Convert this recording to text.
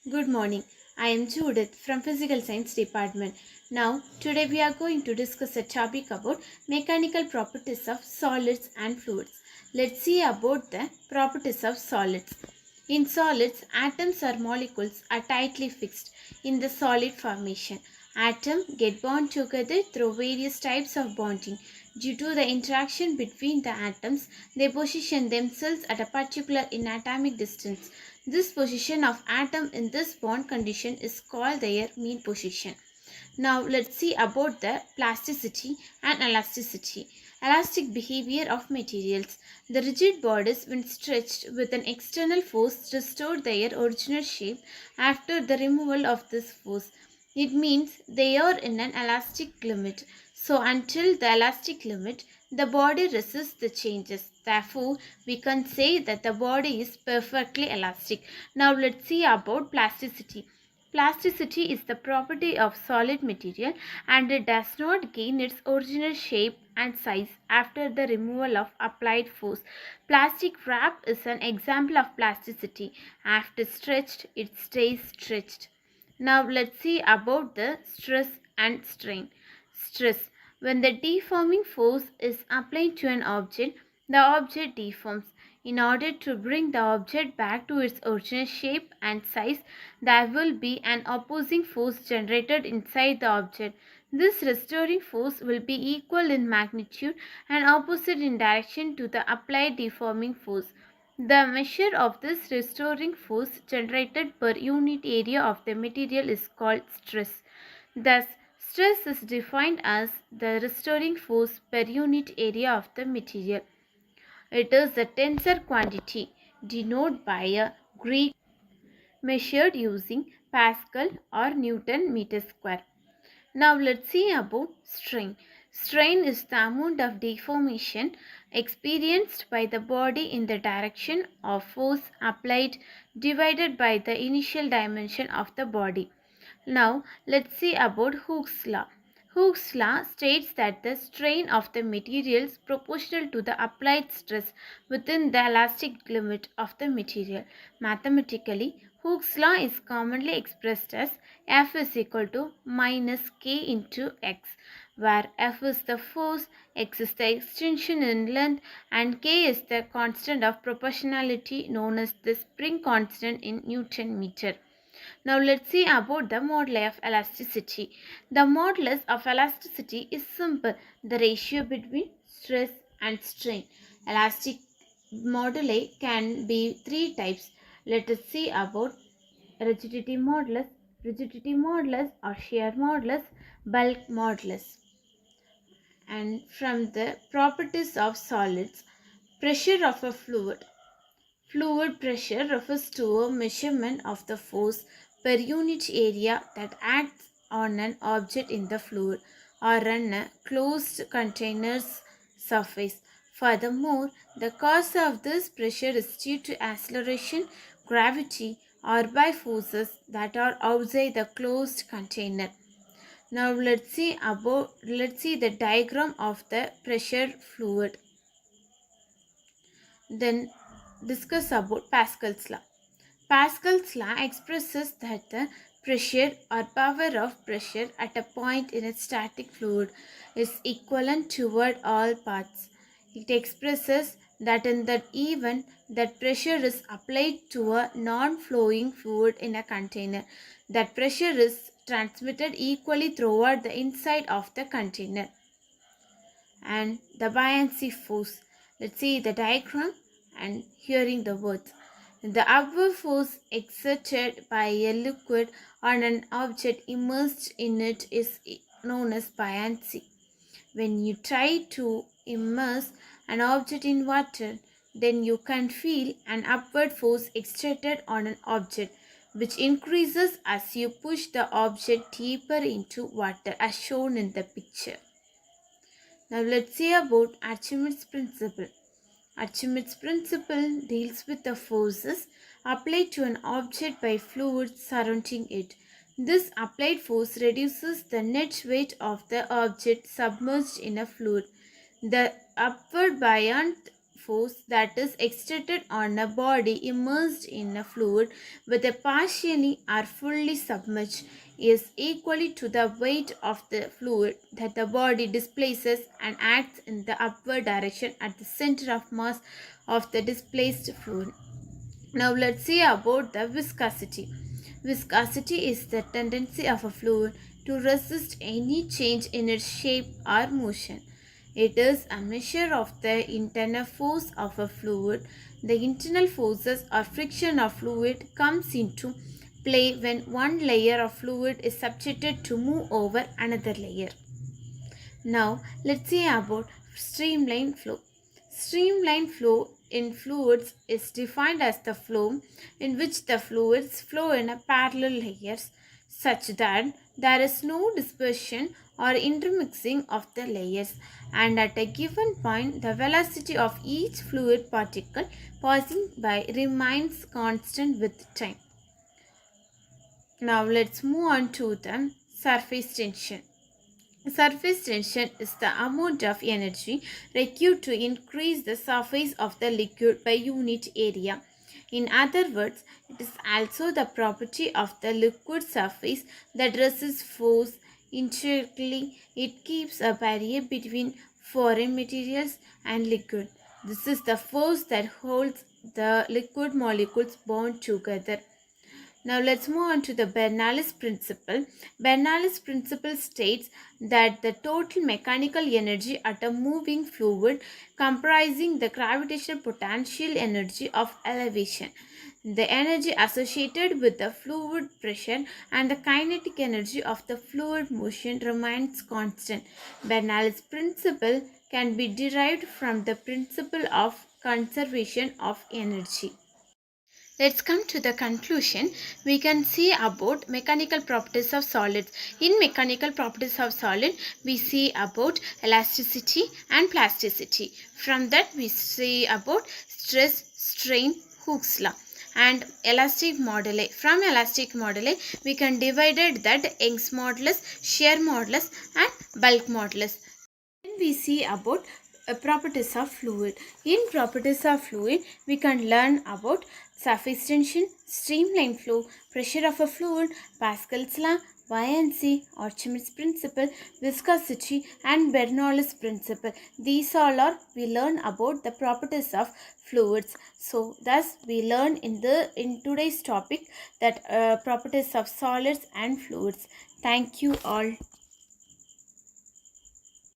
Good morning. I am Judith from Physical Science Department. Now, today we are going to discuss a topic about mechanical properties of solids and fluids. Let's see about the properties of solids. In solids, atoms or molecules are tightly fixed in the solid formation. Atoms get bound together through various types of bonding. Due to the interaction between the atoms, they position themselves at a particular inatomic distance. This position of atom in this bond condition is called their mean position. Now let's see about the plasticity and elasticity. Elastic behavior of materials. The rigid bodies when stretched with an external force restore their original shape after the removal of this force. It means they are in an elastic limit. So until the elastic limit, the body resists the changes. Therefore, we can say that the body is perfectly elastic. Now let's see about plasticity. Plasticity is the property of solid material and it does not gain its original shape and size after the removal of applied force. Plastic wrap is an example of plasticity. After stretched, it stays stretched. Now let's see about the stress and strain. Stress. When the deforming force is applied to an object, the object deforms. In order to bring the object back to its original shape and size, there will be an opposing force generated inside the object. This restoring force will be equal in magnitude and opposite in direction to the applied deforming force. The measure of this restoring force generated per unit area of the material is called stress. Thus, stress is defined as the restoring force per unit area of the material. It is a tensor quantity denoted by a Greek measured using Pascal or Newton meter square. Now let's see about strain. Strain is the amount of deformation experienced by the body in the direction of force applied divided by the initial dimension of the body. Now let's see about Hooke's law. Hooke's law states that the strain of the material is proportional to the applied stress within the elastic limit of the material. Mathematically, Hooke's law is commonly expressed as F is equal to minus K into X, where F is the force, X is the extension in length, and K is the constant of proportionality known as the spring constant in Newton meter. Now let's see about the moduli of elasticity. The modulus of elasticity is simple, the ratio between stress and strain. Elastic moduli can be three types. Let us see about rigidity modulus or shear modulus, bulk modulus. And from the properties of solids, pressure of a fluid. Fluid pressure refers to a measurement of the force per unit area that acts on an object in the fluid or on a closed container's surface. Furthermore, the cause of this pressure is due to acceleration, gravity, or by forces that are outside the closed container. Now let's see the diagram of the pressure fluid. Then discuss about Pascal's law. Pascal's law expresses that the pressure or power of pressure at a point in a static fluid is equivalent toward all paths. It expresses that in that event that pressure is applied to a non-flowing fluid in a container, that pressure is transmitted equally throughout the inside of the container. And the buoyancy force. Let's see the diagram and hearing the words. The upward force exerted by a liquid on an object immersed in it is known as buoyancy. When you try to immerse an object in water, then you can feel an upward force exerted on an object, which increases as you push the object deeper into water, as shown in the picture. Now let's see about Archimedes' principle. Archimedes' principle deals with the forces applied to an object by fluids surrounding it. This applied force reduces the net weight of the object submerged in a fluid. The upward buoyant force that is exerted on a body immersed in a fluid, whether partially or fully submerged, is equally to the weight of the fluid that the body displaces and acts in the upward direction at the center of mass of the displaced fluid. Now let's see about the viscosity. Viscosity is the tendency of a fluid to resist any change in its shape or motion. It is a measure of the internal force of a fluid. The internal forces or friction of fluid comes into play when one layer of fluid is subjected to move over another layer. Now let's see about streamline flow. Streamline flow in fluids is defined as the flow in which the fluids flow in a parallel layers such that there is no dispersion or intermixing of the layers, and at a given point the velocity of each fluid particle passing by remains constant with time. Now let's move on to the surface tension. Surface tension is the amount of energy required to increase the surface of the liquid by unit area. In other words, it is also the property of the liquid surface that resists force. Intrinsically, it keeps a barrier between foreign materials and liquid. This is the force that holds the liquid molecules bound together. Now let's move on to the Bernoulli's principle. Bernoulli's principle states that the total mechanical energy at a moving fluid comprising the gravitational potential energy of elevation, the energy associated with the fluid pressure, and the kinetic energy of the fluid motion remains constant. Bernoulli's principle can be derived from the principle of conservation of energy. Let's come to the conclusion. We can see about mechanical properties of solids. In mechanical properties of solid, we see about elasticity and plasticity. From that, we see about stress, strain, Hooke's law and elastic moduli. From elastic moduli, we can divide it that Young's modulus, shear modulus and bulk modulus. Then we see about properties of fluid. In properties of fluid, we can learn about surface tension, streamline flow, pressure of a fluid, Pascal's law, buoyancy, Archimedes principle, viscosity and Bernoulli's principle. These all are we learn about the properties of fluids. So thus we learn in today's topic that properties of solids and fluids. Thank you all.